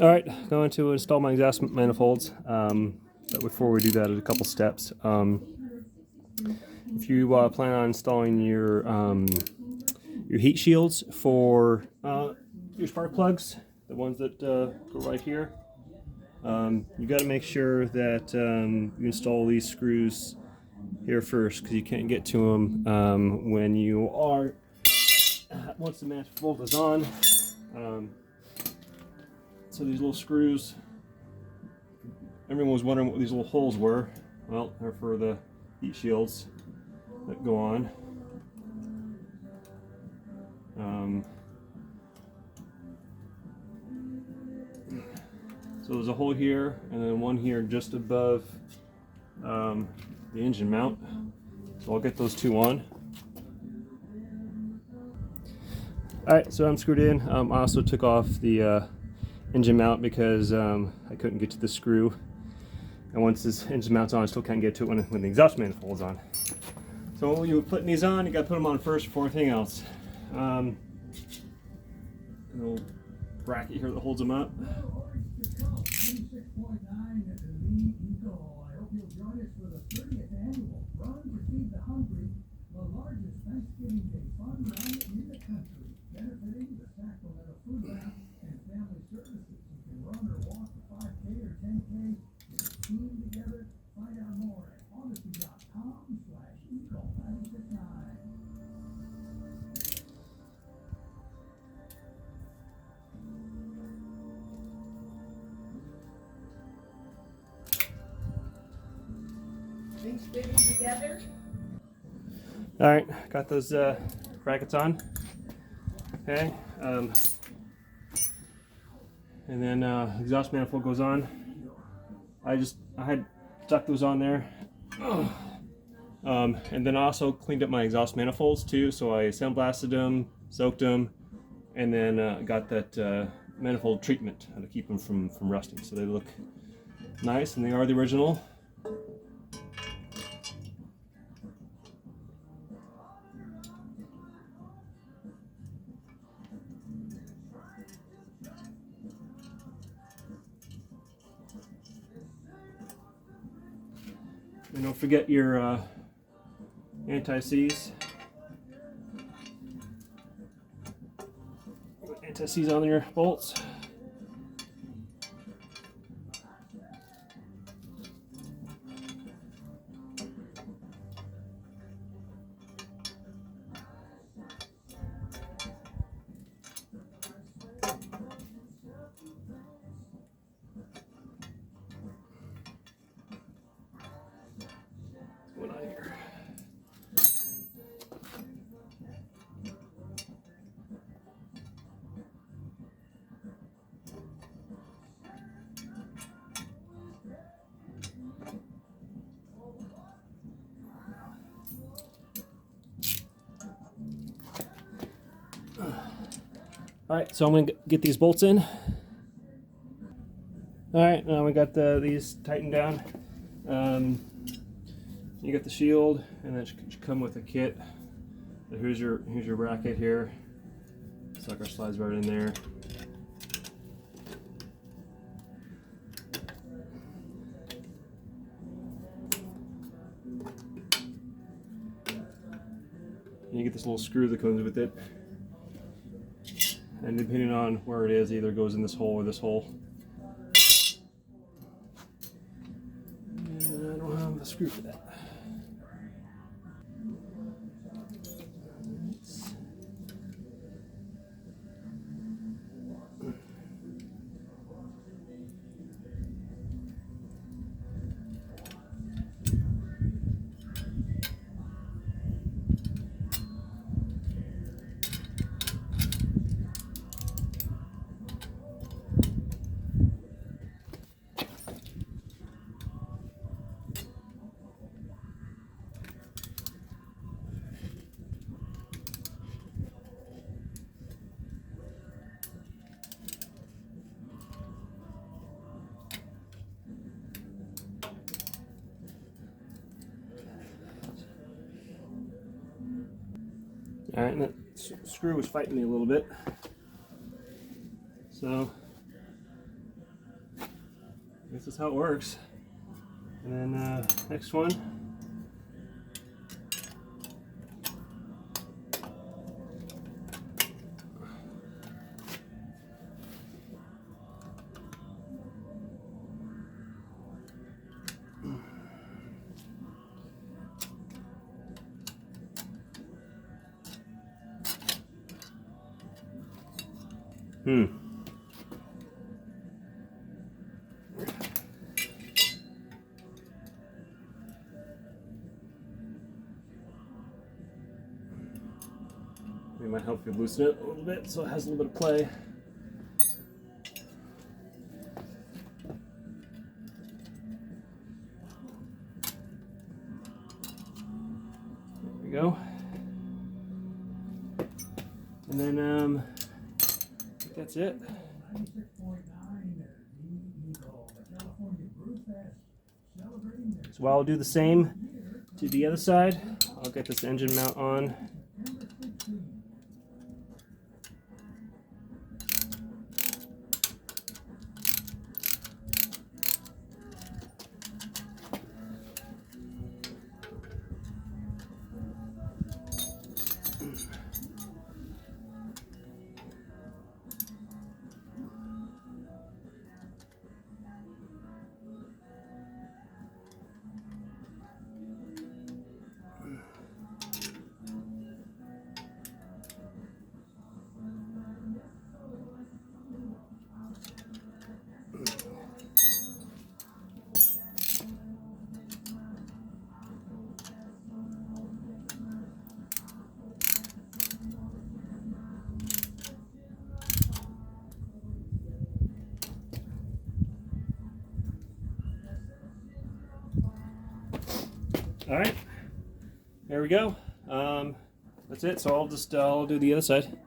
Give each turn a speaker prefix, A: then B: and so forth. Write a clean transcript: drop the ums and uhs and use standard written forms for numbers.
A: Alright, going to install my exhaust manifolds. But before we do that, a couple steps. If you plan on installing your heat shields for your spark plugs, the ones that go right here, you got to make sure that you install these screws here first, because you can't get to them when you are once the manifold is on. So these little screws, everyone was wondering what these little holes were. Well, they're for the heat shields that go on. So there's a hole here, and then one here just above the engine mount. So I'll get those two on. Alright, so I'm screwed in. I also took off the engine mount because I couldn't get to the screw. And once this engine mount's on, I still can't get to it when the exhaust manifold's on. So when you're putting these on, you got to put them on first before anything else. A little bracket here that holds them up.
B: Things fitting together.
A: All right, got those brackets on. Okay, and then exhaust manifold goes on. I had stuck those on there, and then I also cleaned up my exhaust manifolds too. So I sandblasted them, soaked them, and then got that manifold treatment to keep them from rusting. So they look nice, and they are the original. And don't forget your anti-seize. Anti-seize on your bolts. What's going on here? Alright, so I'm going to get these bolts in. Alright, now we got these tightened down. You got the shield, and that should come with a kit. So here's your bracket here. Sucker slides right in there. And you get this little screw that comes with it. And depending on where it is, it either goes in this hole or this hole. And I don't have a screw for that. All right, and that screw was fighting me a little bit. So This is how it works. And then next one. It might help you loosen it a little bit so it has a little bit of play. There we go. And then I think that's it. So I'll do the same to the other side. I'll get this engine mount on. All right, there we go. That's it. So I'll do the other side.